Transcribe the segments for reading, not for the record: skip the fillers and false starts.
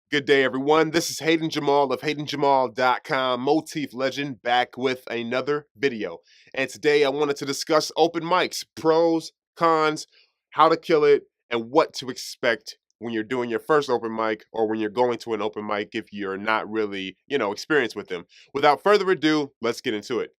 Good day, everyone. This is Hayden Jamal of HaydenJamal.com, motif legend, back with another video. And today I wanted to discuss open mics, pros, cons, how to kill it, and what to expect when you're doing your first open mic or when you're going to an open mic if you're not really, experienced with them. Without further ado, let's get into it.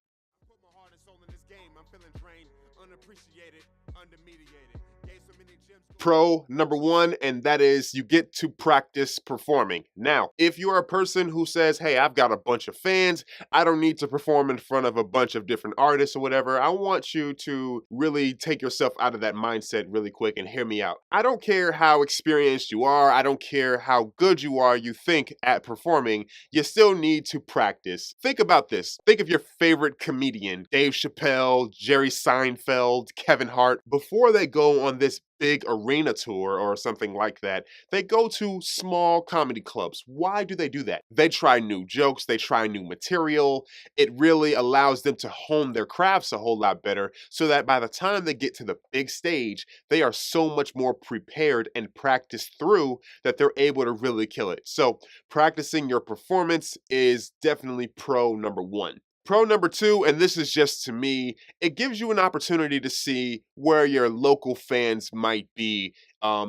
Pro number one, and that is you get to practice performing. Now, if you're a person who says, hey, I've got a bunch of fans, I don't need to perform in front of a bunch of different artists or whatever, I want you to really take yourself out of that mindset really quick and hear me out. I don't care how experienced you are, I don't care how good you are, you think at performing, you still need to practice. Think about this. Think of your favorite comedian, Dave Chappelle, Jerry Seinfeld, Kevin Hart. Before they go on this big arena tour or something like that, they go to small comedy clubs. Why do they do that? They try new jokes, they try new material. It really allows them to hone their crafts a whole lot better so that by the time they get to the big stage, they are so much more prepared and practiced through that they're able to really kill it. So practicing your performance is definitely pro number one. Pro number two, and this is just to me, it gives you an opportunity to see where your local fans might be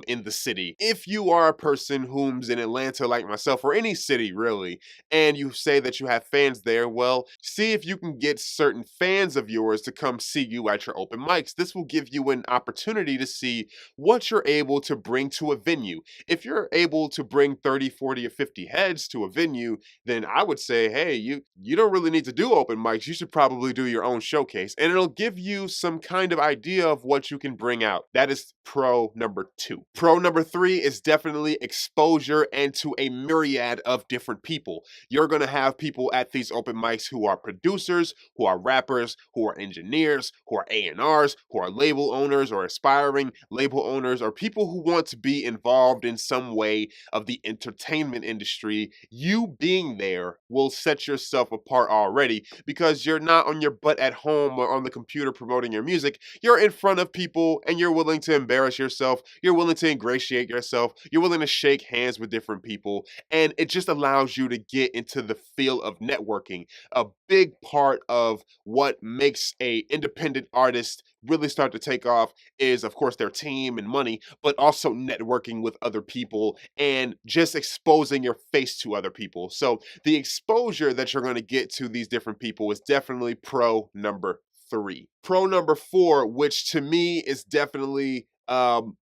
in the city. If you are a person who's in Atlanta like myself, or any city really, and you say that you have fans there, well, see if you can get certain fans of yours to come see you at your open mics. This will give you an opportunity to see what you're able to bring to a venue. If you're able to bring 30, 40, or 50 heads to a venue, then I would say, hey, you don't really need to do open mics. You should probably do your own showcase, and it'll give you some kind of idea of what you can bring out. That is pro number two. Pro number three is definitely exposure and to a myriad of different people. You're going to have people at these open mics who are producers, who are rappers, who are engineers, who are A&Rs, who are label owners or aspiring label owners, or people who want to be involved in some way of the entertainment industry. You being there will set yourself apart already because you're not on your butt at home or on the computer promoting your music. You're in front of people and you're willing to embarrass yourself. You're willing to ingratiate yourself. You're willing to shake hands with different people. And it just allows you to get into the feel of networking. A big part of what makes a independent artist really start to take off is, of course, their team and money, but also networking with other people and just exposing your face to other people. So the exposure that you're going to get to these different people is definitely pro number three. Pro number four, which to me is definitely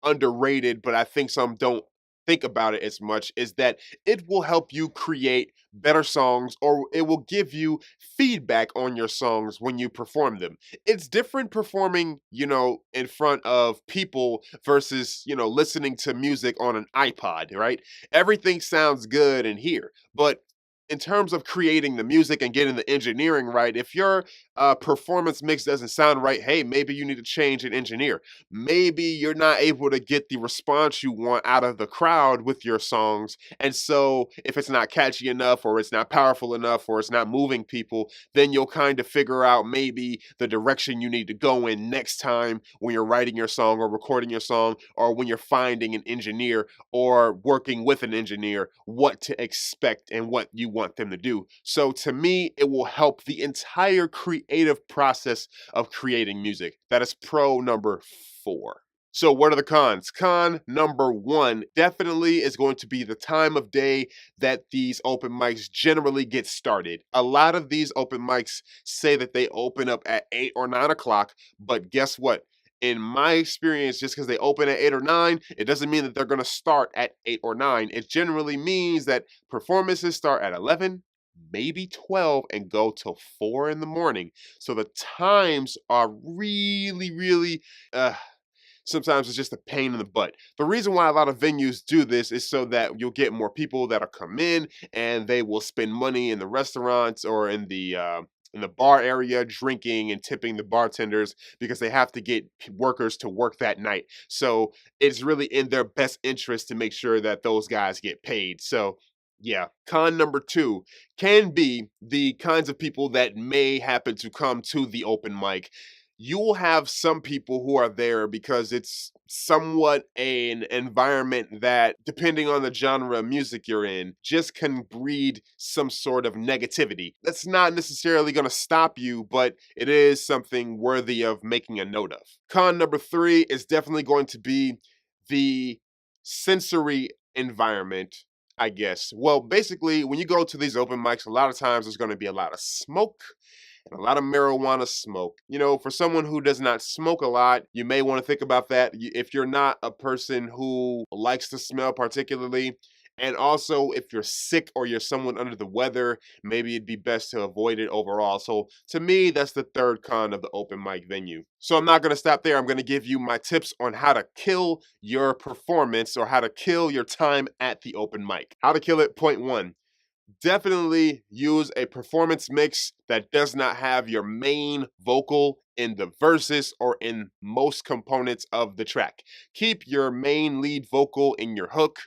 underrated, but I think some don't think about it as much, is that it will help you create better songs, or it will give you feedback on your songs when you perform them. It's different performing, in front of people versus, listening to music on an iPod, right? Everything sounds good in here, but in terms of creating the music and getting the engineering right, if your performance mix doesn't sound right, hey, maybe you need to change an engineer. Maybe you're not able to get the response you want out of the crowd with your songs. And so if it's not catchy enough, or it's not powerful enough, or it's not moving people, then you'll kind of figure out maybe the direction you need to go in next time when you're writing your song or recording your song, or when you're finding an engineer or working with an engineer, what to expect and what you want them to do. So to me, it will help the entire creative process of creating music. That is pro number four. So what are the cons? Con number one definitely is going to be the time of day that these open mics generally get started. A lot of these open mics say that they open up at 8 or 9 o'clock, but guess what? In my experience, just because they open at 8 or 9, it doesn't mean that they're going to start at 8 or 9. It generally means that performances start at 11, maybe 12, and go till 4 in the morning. So the times are really, sometimes it's just a pain in the butt. The reason why a lot of venues do this is so that you'll get more people that'll come in and they will spend money in the restaurants or in the bar area, drinking and tipping the bartenders because they have to get workers to work that night. So it's really in their best interest to make sure that those guys get paid. So yeah, con number two can be the kinds of people that may happen to come to the open mic. you will have some people who are there because it's somewhat an environment that, depending on the genre of music you're in, just can breed some sort of negativity. That's not necessarily going to stop you, but it is something worthy of making a note of. Con number 3 is definitely going to be the sensory environment, I guess. Well, basically, when you go to these open mics, a lot of times there's going to be a lot of smoke and a lot of marijuana smoke. You know, for someone who does not smoke a lot, you may want to think about that. If you're not a person who likes to smell particularly, and also if you're sick or you're someone under the weather, maybe it'd be best to avoid it overall. So to me, that's the third con of the open mic venue. So I'm not going to stop there. I'm going to give you my tips on how to kill your performance or how to kill your time at the open mic. How to kill it, point 1. Definitely use a performance mix that does not have your main vocal in the verses or in most components of the track. Keep your main lead vocal in your hook,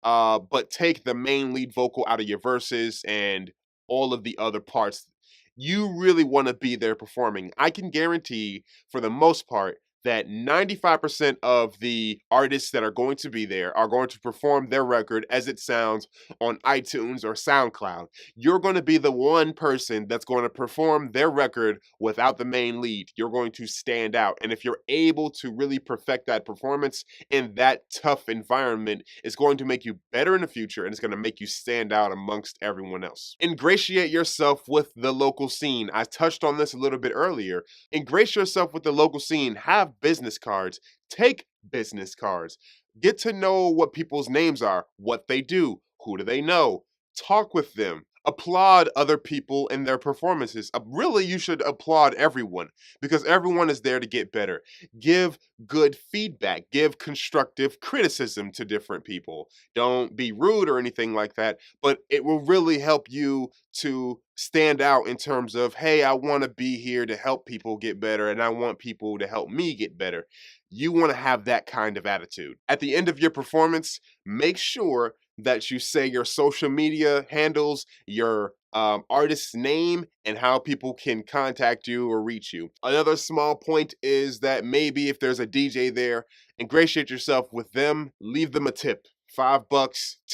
but take the main lead vocal out of your verses and all of the other parts. You really want to be there performing. I can guarantee, for the most part, that 95% of the artists that are going to be there are going to perform their record as it sounds on iTunes or SoundCloud. You're going to be the one person that's going to perform their record without the main lead. You're going to stand out. And if you're able to really perfect that performance in that tough environment, it's going to make you better in the future and it's going to make you stand out amongst everyone else. Ingratiate yourself with the local scene. I touched on this a little bit earlier. Ingratiate yourself with the local scene. Have business cards. Take business cards. Get to know what people's names are, what they do, who do they know. Talk with them. Applaud other people in their performances. Really, you should applaud everyone because everyone is there to get better. Give good feedback. Give constructive criticism to different people. Don't be rude or anything like that, but it will really help you to stand out in terms of, hey, I want to be here to help people get better and I want people to help me get better. You want to have that kind of attitude. At the end of your performance, make sure that you say your social media handles, your artist's name, and how people can contact you or reach you. Another small point is that maybe if there's a DJ there, ingratiate yourself with them, leave them a tip. $5,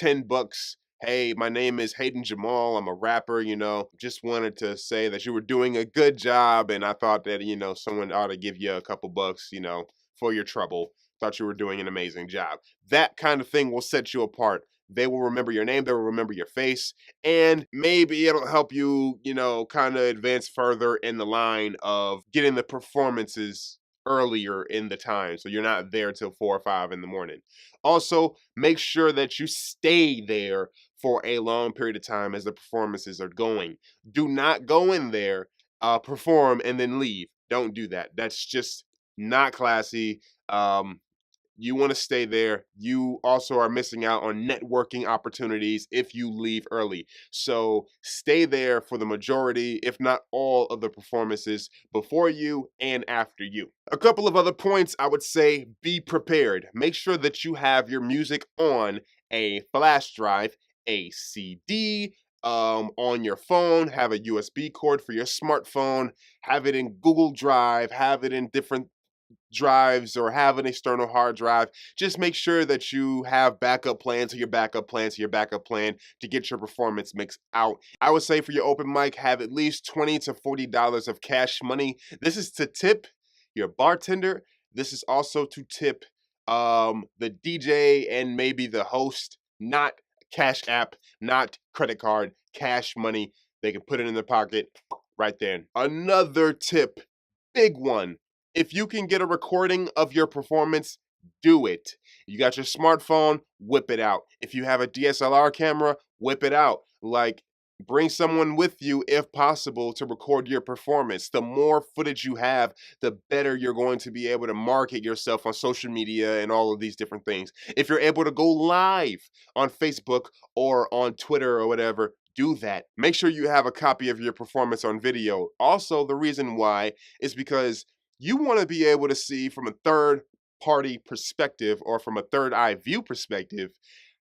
$10. Hey, my name is Hayden Jamal. I'm a rapper, just wanted to say that you were doing a good job and I thought that, someone ought to give you a couple bucks, for your trouble. Thought you were doing an amazing job. That kind of thing will set you apart. They will remember your name, they will remember your face, and maybe it'll help you, kind of advance further in the line of getting the performances earlier in the time so you're not there till 4 or 5 in the morning. Also, make sure that you stay there for a long period of time as the performances are going. Do not go in there, perform, and then leave. Don't do that. That's just not classy. You want to stay there. You also are missing out on networking opportunities if you leave early. So stay there for the majority, if not all, of the performances before you and after you. A couple of other points I would say: be prepared. Make sure that you have your music on a flash drive, a CD, on your phone, have a USB cord for your smartphone, have it in Google Drive, have it in different drives or have an external hard drive. Just make sure that you have backup plans to your backup plan to your backup plan to get your performance mix out. I would say for your open mic, have at least $20 to $40 of cash money. This is to tip your bartender. This is also to tip the DJ and maybe the host, not Cash App, not credit card, cash money. They can put it in their pocket right there. Another tip, big one: if you can get a recording of your performance, do it. You got your smartphone, whip it out. If you have a DSLR camera, whip it out. Like, bring someone with you if possible to record your performance. The more footage you have, the better you're going to be able to market yourself on social media and all of these different things. If you're able to go live on Facebook or on Twitter or whatever, do that. Make sure you have a copy of your performance on video. Also, the reason why is because you want to be able to see from a third party perspective or from a third eye view perspective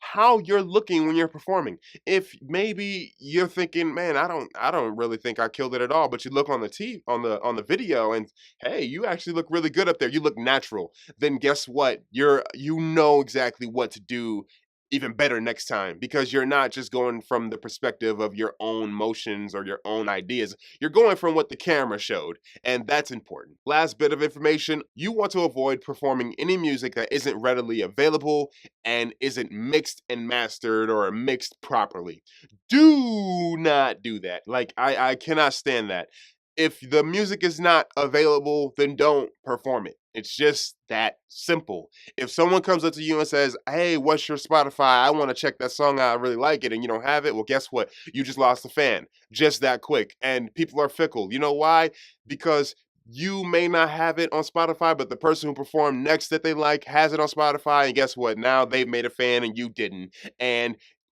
how you're looking when you're performing. If maybe you're thinking, man, I don't really think I killed it at all, but you look on the on the video and hey, you actually look really good up there. You look natural. Then guess what? You know exactly what to do even better next time because you're not just going from the perspective of your own motions or your own ideas. You're going from what the camera showed, and that's important. Last bit of information, you want to avoid performing any music that isn't readily available and isn't mixed and mastered or mixed properly. Do not do that. Like, I cannot stand that. If the music is not available, then don't perform it. It's just that simple. If someone comes up to you and says, hey, what's your Spotify? I want to check that song out. I really like it. And you don't have it. Well, guess what? You just lost a fan just that quick. And people are fickle. You know why? Because you may not have it on Spotify, but the person who performed next that they like has it on Spotify. And guess what? Now they've made a fan and you didn't. And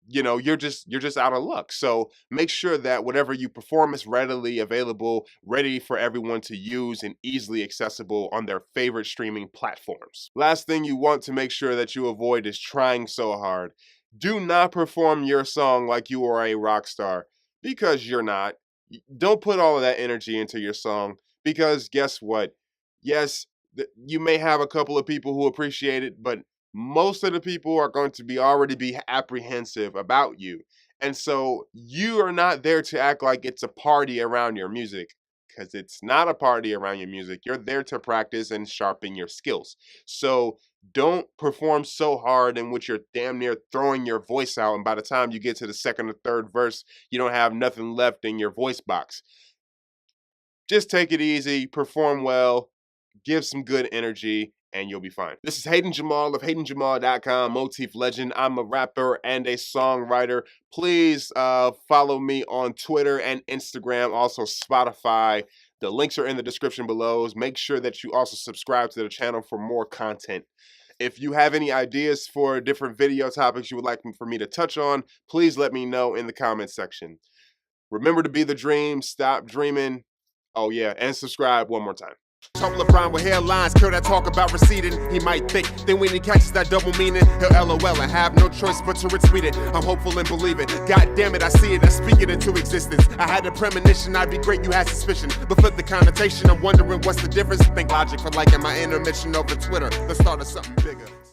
you're just out of luck. So make sure that whatever you perform is readily available, ready for everyone to use and easily accessible on their favorite streaming platforms. Last thing you want to make sure that you avoid is trying so hard. Do not perform your song like you are a rock star because you're not. Don't put all of that energy into your song because guess what? Yes, you may have a couple of people who appreciate it, but most of the people are going to already be apprehensive about you. And so you are not there to act like it's a party around your music because it's not a party around your music. You're there to practice and sharpen your skills. So don't perform so hard in which you're damn near throwing your voice out. And by the time you get to the second or third verse, you don't have nothing left in your voice box. Just take it easy, perform well, give some good energy, and you'll be fine. This is Hayden Jamal of HaydenJamal.com, Motif Legend. I'm a rapper and a songwriter. Please follow me on Twitter and Instagram, also Spotify. The links are in the description below. Make sure that you also subscribe to the channel for more content. If you have any ideas for different video topics you would like for me to touch on, please let me know in the comments section. Remember to be the dream, stop dreaming. Oh yeah, and subscribe one more time. Trouble around with hairlines, kill that talk about receding. He might think, then when he catches that double meaning, he'll LOL and have no choice but to retweet it. I'm hopeful and believe it. God damn it, I see it, I speak it into existence. I had a premonition, I'd be great, you had suspicion. But flip the connotation, I'm wondering what's the difference. Think logic for liking my intermission over Twitter, the start of something bigger.